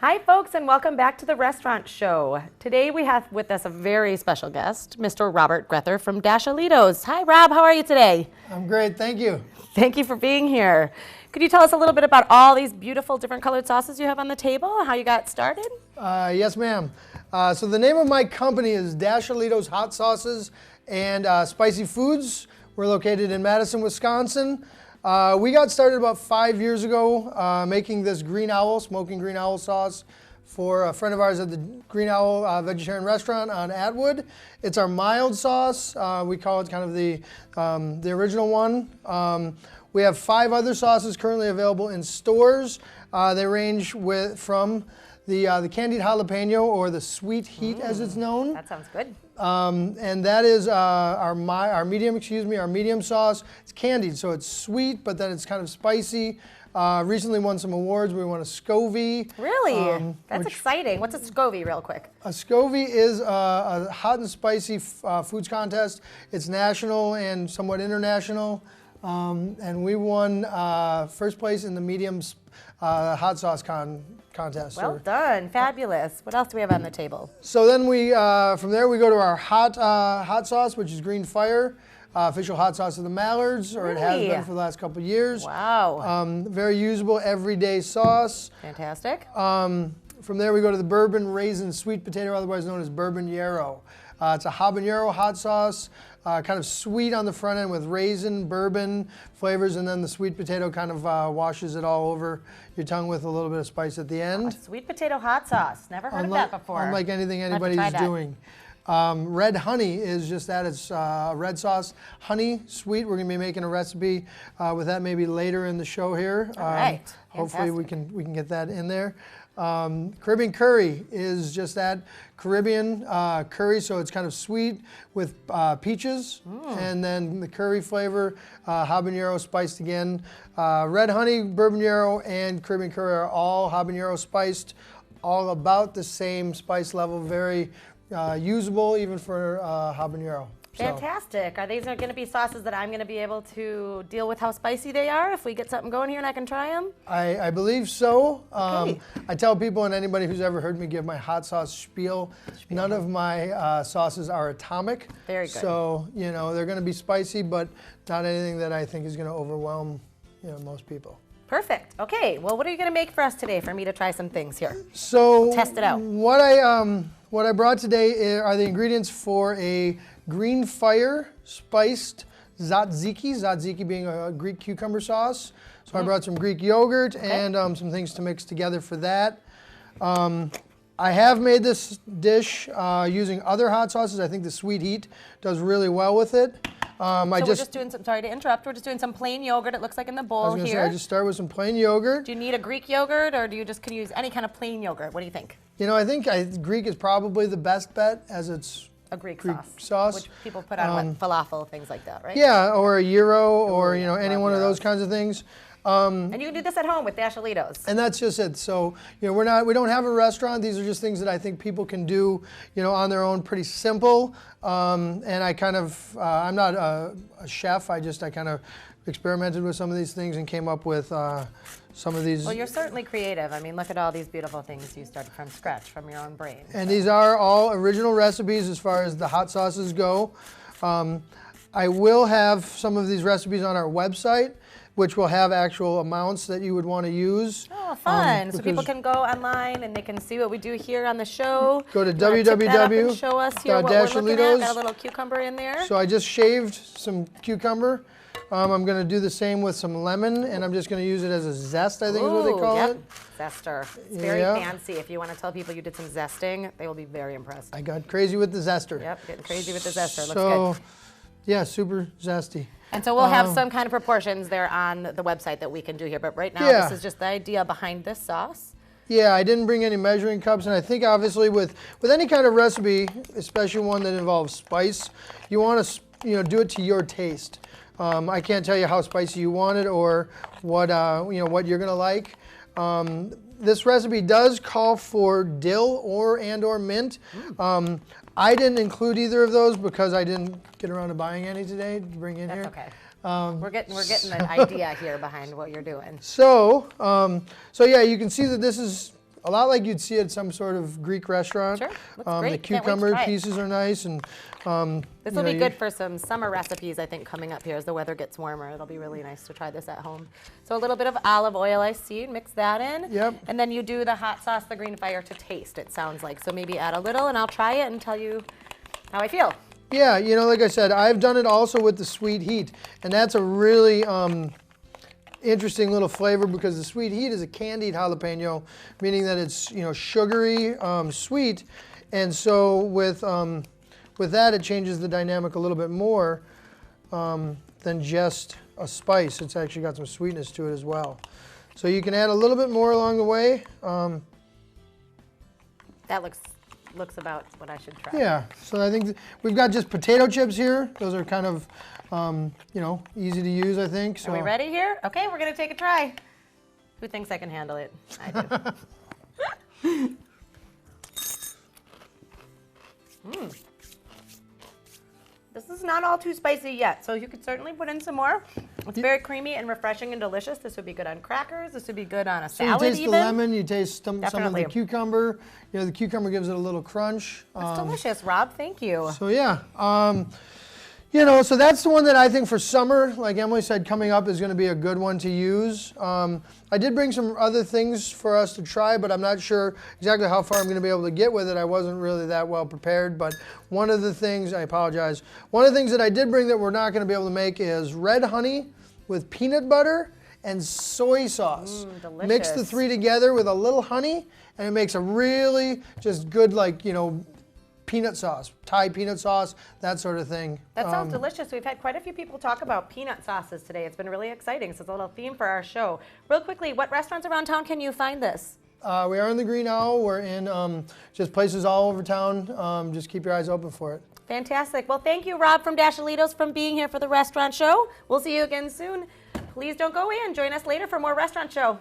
Hi folks, and welcome back to the Restaurant Show. Today we have with us a very special guest, Mr. Robert Grether from Dashelito's. Hi Rob, how are you today? I'm great, thank you. Thank you for being here. Could you tell us a little bit about all these beautiful different colored sauces you have on the table, how you got started? Yes, ma'am. So the name of my company is Dashelito's Hot Sauces and Spicy Foods. We're located in Madison, Wisconsin. We got started about 5 years ago making this smoking green owl sauce for a friend of ours at the Green Owl Vegetarian Restaurant on Atwood. It's our mild sauce. We call it kind of the original one. We have 5 other sauces currently available in stores. They range from the candied jalapeno, or the sweet heat as it's known. That sounds good. And that is our medium sauce. It's candied, so it's sweet, but then it's kind of spicy. Recently won some awards. We won a Scovie. Really? That's exciting. What's a Scovie, real quick? A Scovie is a hot and spicy foods contest. It's national and somewhat international. And we won first place in the medium hot sauce contest. Well done, fabulous. What else do we have on the table? So then from there we go to our hot sauce, which is Green Fire, official hot sauce of the Mallards, or Really? it has been for the last couple of years. Wow. Very usable, everyday sauce. Fantastic. From there we go to the Bourbon Raisin Sweet Potato, otherwise known as Bourbon Yarrow. It's a habanero hot sauce, kind of sweet on the front end with raisin, bourbon flavors, and then the sweet potato kind of washes it all over your tongue with a little bit of spice at the end. Sweet potato hot sauce. Never heard of that before. Unlike anything I'll have to anybody's try that. doing. Red honey is just that. It's red sauce, honey, sweet. We're going to be making a recipe with that maybe later in the show here. All right. Hopefully we Fantastic. can get that in there. Caribbean curry is just that, Caribbean curry, so it's kind of sweet with peaches, and then the curry flavor, habanero spiced again. Red honey, bourbon yarrow, and Caribbean curry are all habanero spiced, all about the same spice level, very usable even for habanero. So. Fantastic. Are these going to be sauces that I'm going to be able to deal with how spicy they are if we get something going here and I can try them? I believe so. Okay. I tell people, and anybody who's ever heard me give my hot sauce spiel, none of my sauces are atomic. Very good. So, they're going to be spicy, but not anything that I think is going to overwhelm, most people. Perfect. Okay. Well, what are you going to make for us today for me to try some things here? So Test it out. What I brought today are the ingredients for a Green Fire spiced tzatziki being a Greek cucumber sauce. So I brought some Greek yogurt and some things to mix together for that. I have made this dish using other hot sauces. I think the sweet heat does really well with it. We're just doing some, sorry to interrupt, we're just doing some plain yogurt, it looks like in the bowl here. I just start with some plain yogurt. Do you need a Greek yogurt, or can you use any kind of plain yogurt? What do you think? I think Greek is probably the best bet, as it's A Greek sauce. Which people put on falafel, things like that, right? Yeah, or a gyro, or any one of those kinds of things. And you can do this at home with Dashelito's. And that's just it. So we don't have a restaurant. These are just things that I think people can do, on their own, pretty simple. And I kind of, I'm not a chef. I kind of experimented with some of these things and came up with some of these. Well, you're certainly creative. I mean, look at all these beautiful things you started from scratch, from your own brain. And these are all original recipes as far as the hot sauces go. I will have some of these recipes on our website, which will have actual amounts that you would want to use. Oh, fun. So people can go online and they can see what we do here on the show. Go to www. Show us here what we're looking at. Got a little cucumber in there. So I just shaved some cucumber. I'm going to do the same with some lemon, and I'm just going to use it as a zest, I think is what they call it. Zester. It's very fancy. If you want to tell people you did some zesting, they will be very impressed. I got crazy with the zester. Yep, getting crazy with the zester. Looks good. Yeah, super zesty. And so we'll have some kind of proportions there on the website that we can do here. But right now, this is just the idea behind this sauce. Yeah, I didn't bring any measuring cups, and I think obviously with any kind of recipe, especially one that involves spice, you want to do it to your taste. I can't tell you how spicy you want it or what what you're gonna like. This recipe does call for dill or mint. I didn't include either of those because I didn't get around to buying any today to bring in here. That's okay. We're getting an idea here behind what you're doing. So yeah, you can see that this is a lot like you'd see at some sort of Greek restaurant. Sure, looks The great. Can't wait to cucumber try it. pieces are nice, and This will be good for some summer recipes, I think, coming up here as the weather gets warmer. It'll be really nice to try this at home. So a little bit of olive oil I see, mix that in. Yep. And then you do the hot sauce, the green fire to taste, it sounds like. So maybe add a little and I'll try it and tell you how I feel. Yeah, like I said, I've done it also with the sweet heat, and that's a really interesting little flavor because the sweet heat is a candied jalapeno, meaning that it's sugary, sweet, and so with that it changes the dynamic a little bit more than just a spice. It's actually got some sweetness to it as well. So you can add a little bit more along the way. That looks about what I should try. Yeah, so I think we've got just potato chips here. Those are kind of, easy to use, I think. So. Are we ready here? Okay, we're gonna take a try. Who thinks I can handle it? I do. This is not all too spicy yet, so you could certainly put in some more. It's very creamy and refreshing and delicious. This would be good on crackers. This would be good on a So you salad taste even. the lemon, you taste some of Definitely. the cucumber. The cucumber gives it a little crunch. It's delicious, Rob. Thank you. So yeah, so that's the one that I think for summer, like Emily said, coming up is going to be a good one to use. I did bring some other things for us to try, but I'm not sure exactly how far I'm going to be able to get with it. I wasn't really that well prepared, but one of the things, I apologize, one of the things that I did bring that we're not going to be able to make is red honey with peanut butter and soy sauce. Delicious. Mix the three together with a little honey, and it makes a really just good, peanut sauce, Thai peanut sauce, that sort of thing. That sounds delicious. We've had quite a few people talk about peanut sauces today. It's been really exciting. So it's a little theme for our show. Real quickly, what restaurants around town can you find this? We are in the Green Owl. We're in just places all over town. Just keep your eyes open for it. Fantastic. Well, thank you, Rob from Dashelito's, for being here for the restaurant show. We'll see you again soon. Please don't go away and join us later for more restaurant show.